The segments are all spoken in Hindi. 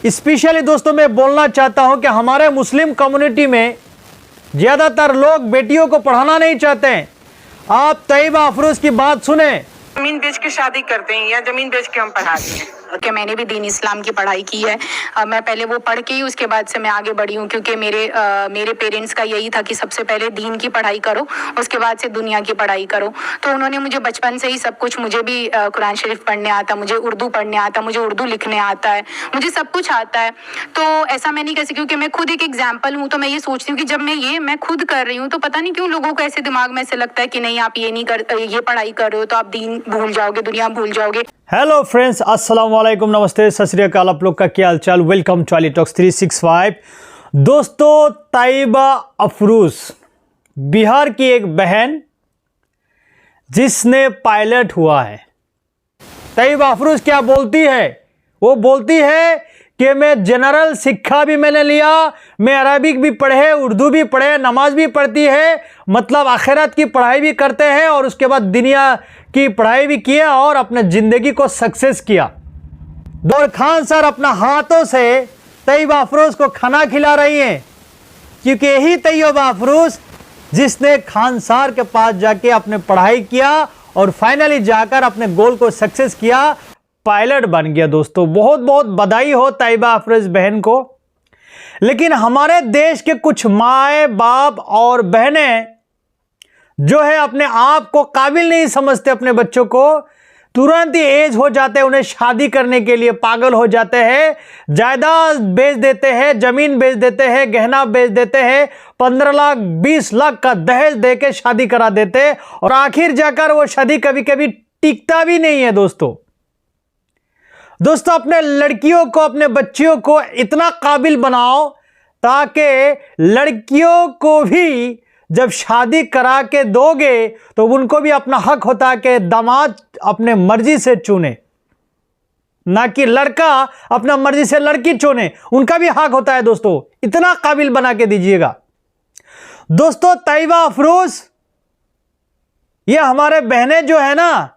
स्पेशली दोस्तों मैं बोलना चाहता हूं कि हमारे मुस्लिम कम्युनिटी में ज़्यादातर लोग बेटियों को पढ़ाना नहीं चाहते हैं। आप तैयबा अफरोज की बात सुने। जमीन बेच के शादी करते हैं या जमीन बेच के हम पढ़ाते हैं। कि मैंने भी दीन इस्लाम की पढ़ाई की है। मैं पहले वो पढ़ के ही उसके बाद से मैं आगे बढ़ी हूँ, क्योंकि मेरे पेरेंट्स का यही था कि सबसे पहले दीन की पढ़ाई करो, उसके बाद से दुनिया की पढ़ाई करो। तो उन्होंने मुझे बचपन से ही सब कुछ, मुझे भी कुरान शरीफ पढ़ने आता, मुझे उर्दू पढ़ने आता, मुझे उर्दू लिखने आता है, मुझे सब कुछ आता है। तो ऐसा मैं नहीं कह सकती, क्योंकि मैं खुद एक एग्जाम्पल हूँ। तो मैं ये सोचती हूँ कि जब मैं खुद कर रही हूँ तो पता नहीं क्यों लोगों को ऐसे दिमाग में ऐसे लगता है कि नहीं, आप ये पढ़ाई कर रहे हो तो आप दीन भूल जाओगे, दुनिया भूल जाओगे। हेलो फ्रेंड्स, अस्सलाम वालेकुम, नमस्ते, सत श्री अकाल। आप लोग का क्या हाल चाल। Welcome to Ali talks 365। दोस्तों, तैयबा अफरोज बिहार की एक बहन जिसने पायलट हुआ है। तैयबा अफरोज क्या बोलती है? वो बोलती है कि मैं जनरल शिक्षा भी मैंने लिया, मैं अरबिक भी पढ़े, उर्दू भी पढ़े, नमाज भी पढ़ती है, मतलब आखिरत की पढ़ाई भी करते हैं और उसके बाद दुनिया की पढ़ाई भी किया और अपने ज़िंदगी को सक्सेस किया। और खान सर अपना हाथों से तैयबा अफरोज को खाना खिला रही हैं, क्योंकि यही तैयबा अफरोज जिसने खान सर के पास जाके अपने पढ़ाई किया और फाइनली जाकर अपने गोल को सक्सेस किया, पायलट बन गया। दोस्तों, बहुत बहुत बधाई हो तैयबा अफरोज बहन को। लेकिन हमारे देश के कुछ माए बाप और बहनें जो है अपने आप को काबिल नहीं समझते, अपने बच्चों को तुरंत ही एज हो जाते हैं, उन्हें शादी करने के लिए पागल हो जाते हैं, जायदाद बेच देते हैं, जमीन बेच देते हैं, गहना बेच देते हैं, 15 लाख 20 लाख का दहेज देके शादी करा देते हैं और आखिर जाकर वो शादी कभी कभी टिकता भी नहीं है। दोस्तों, अपने लड़कियों को, अपने बच्चियों को इतना काबिल बनाओ ताकि लड़कियों को भी जब शादी करा के दोगे तो उनको भी अपना हक होता है कि दामाद अपने मर्जी से चुने, ना कि लड़का अपना मर्जी से लड़की चुने, उनका भी हक होता है। दोस्तों, इतना काबिल बना के दीजिएगा। दोस्तों, तैयबा अफरोज ये हमारे बहनें जो है ना,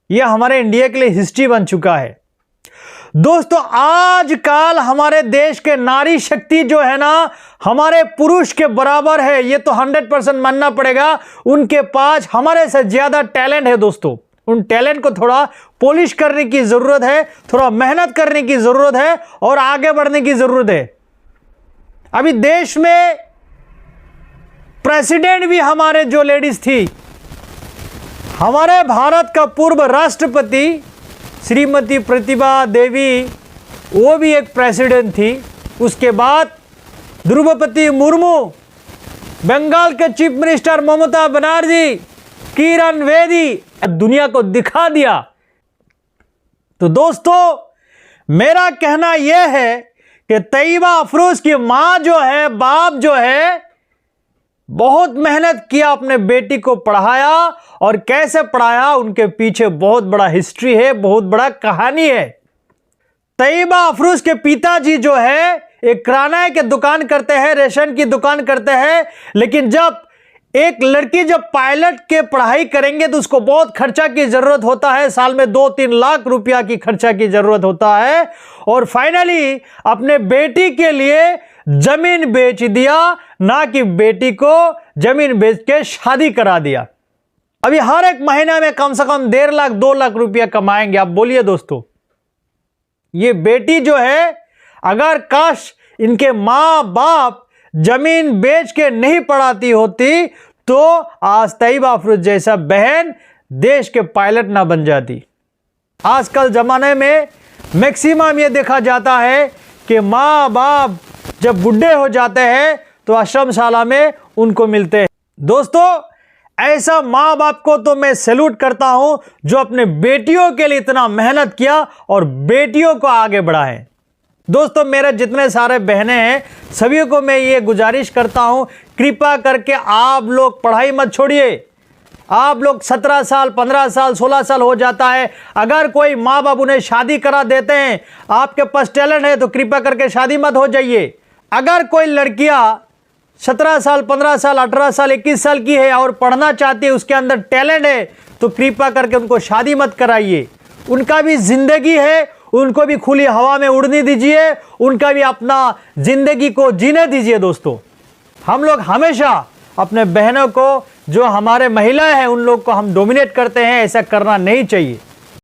ये हमारे इंडिया के लिए हिस्ट्री बन चुका है। दोस्तों, आजकल हमारे देश के नारी शक्ति जो है ना, हमारे पुरुष के बराबर है, ये तो 100% मानना पड़ेगा। उनके पास हमारे से ज्यादा टैलेंट है। दोस्तों, उन टैलेंट को थोड़ा पॉलिश करने की जरूरत है, थोड़ा मेहनत करने की जरूरत है और आगे बढ़ने की जरूरत है। अभी देश में प्रेसिडेंट भी हमारे जो लेडीज थी, हमारे भारत का पूर्व राष्ट्रपति श्रीमती प्रतिभा देवी, वो भी एक प्रेसिडेंट थी। उसके बाद द्रौपदी मुर्मू, बंगाल के चीफ मिनिस्टर ममता बनर्जी, किरण बेदी, दुनिया को दिखा दिया। तो दोस्तों, मेरा कहना यह है कि तैयबा अफरोज की मां जो है, बाप जो है, बहुत मेहनत किया, अपने बेटी को पढ़ाया और कैसे पढ़ाया, उनके पीछे बहुत बड़ा हिस्ट्री है, बहुत बड़ा कहानी है। तैयबा अफरोज के पिताजी जो है एक किराना की दुकान करते हैं, रेशन की दुकान करते हैं। लेकिन जब एक लड़की जब पायलट के पढ़ाई करेंगे तो उसको बहुत खर्चा की जरूरत होता है, साल में 2-3 लाख रुपया की खर्चा की जरूरत होता है। और फाइनली अपने बेटी के लिए जमीन बेच दिया, ना कि बेटी को जमीन बेच के शादी करा दिया। अभी हर एक महीना में कम से कम 1.5 लाख 2 लाख रुपया कमाएंगे। आप बोलिए दोस्तों, ये बेटी जो है, अगर काश इनके मां बाप जमीन बेच के नहीं पढ़ाती होती तो आज तैयबा अफरोज जैसा बहन देश के पायलट ना बन जाती। आजकल जमाने में मैक्सिमम ये देखा जाता है कि मां बाप जब बुढ़े हो जाते हैं तो आश्रमशाला में उनको मिलते हैं। दोस्तों, ऐसा मां बाप को तो मैं सैल्यूट करता हूं जो अपने बेटियों के लिए इतना मेहनत किया और बेटियों को आगे बढ़ाए। दोस्तों, मेरे जितने सारे बहनें हैं, सभी को मैं ये गुजारिश करता हूं, कृपा करके आप लोग पढ़ाई मत छोड़िए। आप लोग 17 साल 15 साल 16 साल हो जाता है, अगर कोई माँ बाप उन्हें शादी करा देते हैं, आपके पास टैलेंट है तो कृपा करके शादी मत हो जाइए। अगर कोई लड़कियां 17 साल 15 साल 18 साल 21 साल की है और पढ़ना चाहती है, उसके अंदर टैलेंट है, तो कृपा करके उनको शादी मत कराइए। उनका भी जिंदगी है, उनको भी खुली हवा में उड़ने दीजिए, उनका भी अपना जिंदगी को जीने दीजिए। दोस्तों, हम लोग हमेशा अपने बहनों को, जो हमारे महिलाएं हैं, उन लोग को हम डोमिनेट करते हैं, ऐसा करना नहीं चाहिए।